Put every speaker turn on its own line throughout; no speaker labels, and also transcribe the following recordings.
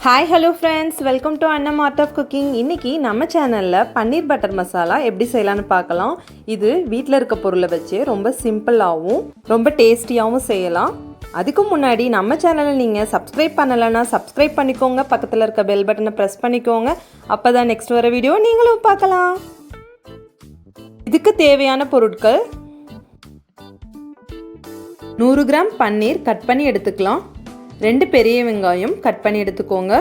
Hi hello friends, welcome to அன்னம் art of cooking. இன்றைக்கி நம்ம சேனலில் பன்னீர் பட்டர் மசாலா எப்படி செய்யலான்னு பார்க்கலாம். இது வீட்டில் இருக்க பொருளை வச்சு ரொம்ப சிம்பிளாகவும் ரொம்ப டேஸ்டியாகவும் செய்யலாம். அதுக்கு முன்னாடி நம்ம சேனலில் நீங்கள் சப்ஸ்கிரைப் பண்ணலைன்னா சப்ஸ்கிரைப் பண்ணிக்கோங்க, பக்கத்தில் இருக்க பெல் பட்டனை ப்ரெஸ் பண்ணிக்கோங்க. அப்போ தான் நெக்ஸ்ட் வர வீடியோ நீங்களும் பார்க்கலாம். இதுக்கு தேவையான பொருட்கள்: 100 கிராம் பன்னீர் கட் பண்ணி எடுத்துக்கலாம், 2 பெரிய வெங்காயம் கட் பண்ணி எடுத்துக்கோங்க,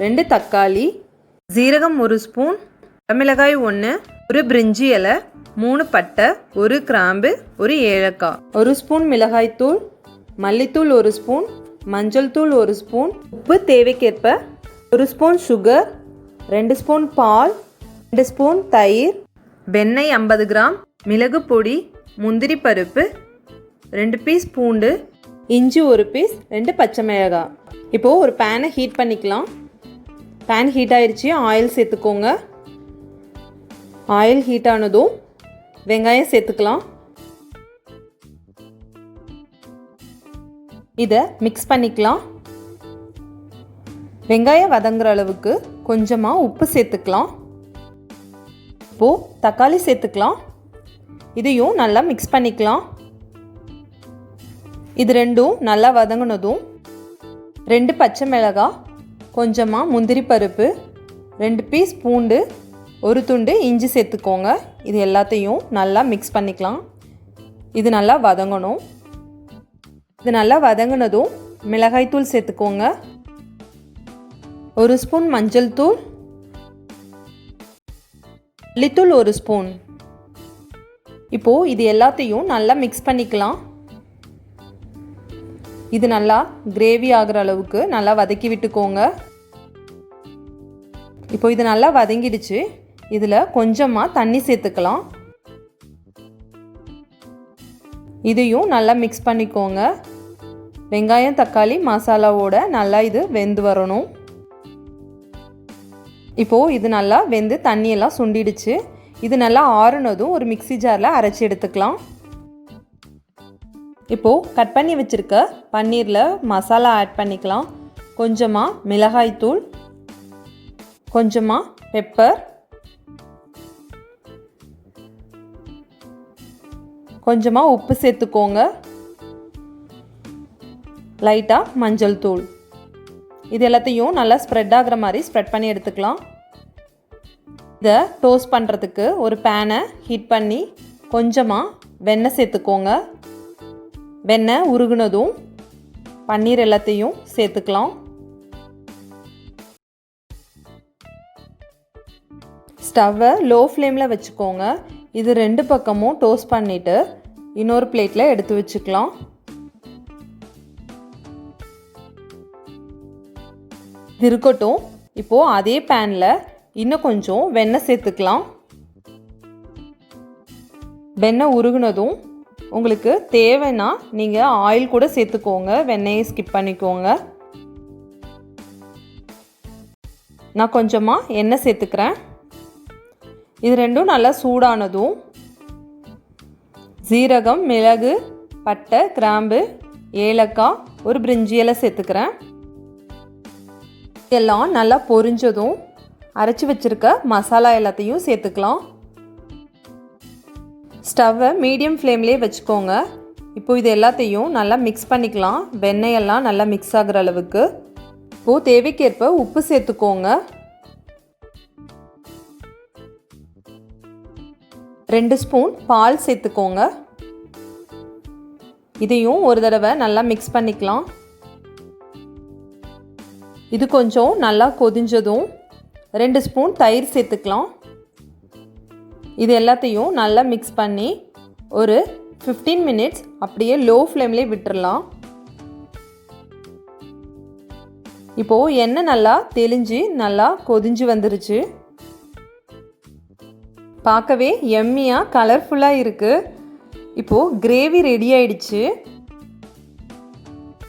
2 தக்காளி, ஜீரகம் 1 ஸ்பூன், மிளகாய் 1, 1 பிரிஞ்சி இலை, 3 பட்டை, 1 கிராம்பு, 1 ஏலக்காய், 1 ஸ்பூன் மிளகாய்த்தூள், மல்லித்தூள் 1 ஸ்பூன், மஞ்சள் தூள் 1 ஸ்பூன், உப்பு தேவைக்கேற்ப, 1 ஸ்பூன் சுகர், 2 ஸ்பூன் பால், 2 ஸ்பூன் தயிர், வெண்ணெய் 50 கிராம், மிளகு பொடி, முந்திரி பருப்பு, 2 பீஸ் பூண்டு, இஞ்சி 1 பீஸ், 2 பச்சை மிளகாய். இப்போது ஒரு பேனை ஹீட் பண்ணிக்கலாம். பேன் ஹீட் ஆயிடுச்சு, ஆயில் சேர்த்துக்கோங்க. ஆயில் ஹீட் ஆனதும் வெங்காயம் சேர்த்துக்கலாம். இதை மிக்ஸ் பண்ணிக்கலாம். வெங்காயம் வதங்குற அளவுக்கு கொஞ்சமாக உப்பு சேர்த்துக்கலாம். இப்போது தக்காளி சேர்த்துக்கலாம். இதையும் நல்லா மிக்ஸ் பண்ணிக்கலாம். இது ரெண்டும் நல்லா வதங்கினதும் 2 பச்சை மிளகாய், கொஞ்சமாக முந்திரி பருப்பு, 2 பீஸ் பூண்டு, 1 துண்டு இஞ்சி சேர்த்துக்கோங்க. இது எல்லாத்தையும் நல்லா மிக்ஸ் பண்ணிக்கலாம். இது நல்லா வதங்கணும். இது நல்லா வதங்கினதும் மிளகாய்த்தூள் சேர்த்துக்கோங்க, 1 ஸ்பூன் மஞ்சள் தூள், மல்லித்தூள் 1 ஸ்பூன். இப்போது இது எல்லாத்தையும் நல்லா மிக்ஸ் பண்ணிக்கலாம். இது நல்லா கிரேவி ஆகிற அளவுக்கு நல்லா வதக்கி விட்டுக்கோங்க. இப்போ இது நல்லா வதங்கிடுச்சு. இதில் கொஞ்சமாக தண்ணி சேர்த்துக்கலாம். இதையும் நல்லா மிக்ஸ் பண்ணிக்கோங்க. வெங்காயம் தக்காளி மசாலாவோட நல்லா இது வெந்து வரணும். இப்போது இது நல்லா வெந்து தண்ணியெல்லாம் சுண்டிடுச்சு. இது நல்லா ஆறுனதும் ஒரு மிக்ஸி ஜாரில் அரைச்சி எடுத்துக்கலாம். இப்போது கட் பண்ணி வச்சுருக்க பன்னீரில் மசாலா ஆட் பண்ணிக்கலாம். கொஞ்சமாக மிளகாய்த்தூள், கொஞ்சமாக பெப்பர், கொஞ்சமாக உப்பு சேர்த்துக்கோங்க, லைட்டாக மஞ்சள் தூள். இது எல்லாத்தையும் நல்லா ஸ்ப்ரெட் ஆகிற மாதிரி ஸ்ப்ரெட் பண்ணி எடுத்துக்கலாம். இதை டோஸ்ட் பண்ணுறதுக்கு ஒரு பேனை ஹீட் பண்ணி கொஞ்சமாக வெண்ணெய் சேர்த்துக்கோங்க. வெண்ணெய் உருகுனதும் பன்னீர் எல்லாத்தையும் சேர்த்துக்கலாம். ஸ்டவ்வை லோ ஃப்ளேமில் வச்சுக்கோங்க. இது 2 பக்கமும் டோஸ்ட் பண்ணிவிட்டு இன்னொரு பிளேட்டில் எடுத்து வச்சுக்கலாம். இது இருக்கட்டும். இப்போது அதே பேனில் இன்னும் கொஞ்சம் வெண்ணெய் சேர்த்துக்கலாம். வெண்ணெய் உருகுனதும் உங்களுக்கு தேவைன்னா நீங்கள் ஆயில் கூட சேர்த்துக்கோங்க, வெண்ணெயை ஸ்கிப் பண்ணிக்கோங்க. நான் கொஞ்சமாக எண்ணெய் சேர்த்துக்கிறேன். இது ரெண்டும் நல்லா சூடானதும் ஜீரகம், மிளகு, பட்டை, கிராம்பு, ஏலக்காய், 1 பிரிஞ்சி இலை சேர்த்துக்கிறேன். எல்லாம் நல்லா பொரிஞ்சதும் அரைச்சி வச்சுருக்க மசாலா எல்லாத்தையும் சேர்த்துக்கலாம். ஸ்டவ்வை மீடியம் ஃப்ளேம்லேயே வச்சுக்கோங்க. இப்போது இது எல்லாத்தையும் நல்லா மிக்ஸ் பண்ணிக்கலாம். வெண்ணெயெல்லாம் நல்லா மிக்ஸ் ஆகிற அளவுக்கு. இப்போது தேவைக்கேற்ப உப்பு சேர்த்துக்கோங்க. 2 ஸ்பூன் பால் சேர்த்துக்கோங்க. இதையும் ஒரு தடவை நல்லா மிக்ஸ் பண்ணிக்கலாம். இது கொஞ்சம் நல்லா கொதிஞ்சதும் 2 ஸ்பூன் தயிர் சேர்த்துக்கலாம். இது எல்லாத்தையும் நல்லா மிக்ஸ் பண்ணி ஒரு 15 மினிட்ஸ் அப்படியே லோ ஃப்ளேம்லேயே விட்டுறலாம். இப்போது எண்ணெய் நல்லா தெளிஞ்சு நல்லா கொதிஞ்சு வந்துருச்சு. பார்க்கவே எம்மியாக கலர்ஃபுல்லாக இருக்குது. இப்போது கிரேவி ரெடி ஆயிடுச்சு.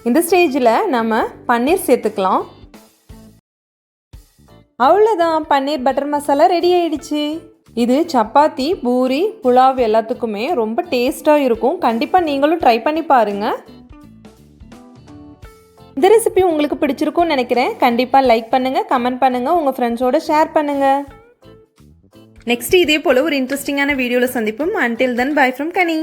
இந்த ஸ்டேஜில் நம்ம பன்னீர் சேர்த்துக்கலாம். அவ்வளோதான், பன்னீர் பட்டர் மசாலா ரெடி ஆயிடுச்சு. இது சப்பாத்தி, பூரி, புலாவ் எல்லாத்துக்குமே ரொம்ப டேஸ்ட்டாக இருக்கும். கண்டிப்பாக நீங்களும் ட்ரை பண்ணி பாருங்கள். இந்த ரெசிபி உங்களுக்கு பிடிச்சிருக்கும்னு நினைக்கிறேன். கண்டிப்பாக லைக் பண்ணுங்கள், கமெண்ட் பண்ணுங்கள், உங்கள் ஃப்ரெண்ட்ஸோட ஷேர் பண்ணுங்கள். நெக்ஸ்ட் இதே போல் ஒரு இன்ட்ரெஸ்டிங்கான வீடியோவில் சந்திப்போம். Until then, bye from Kani.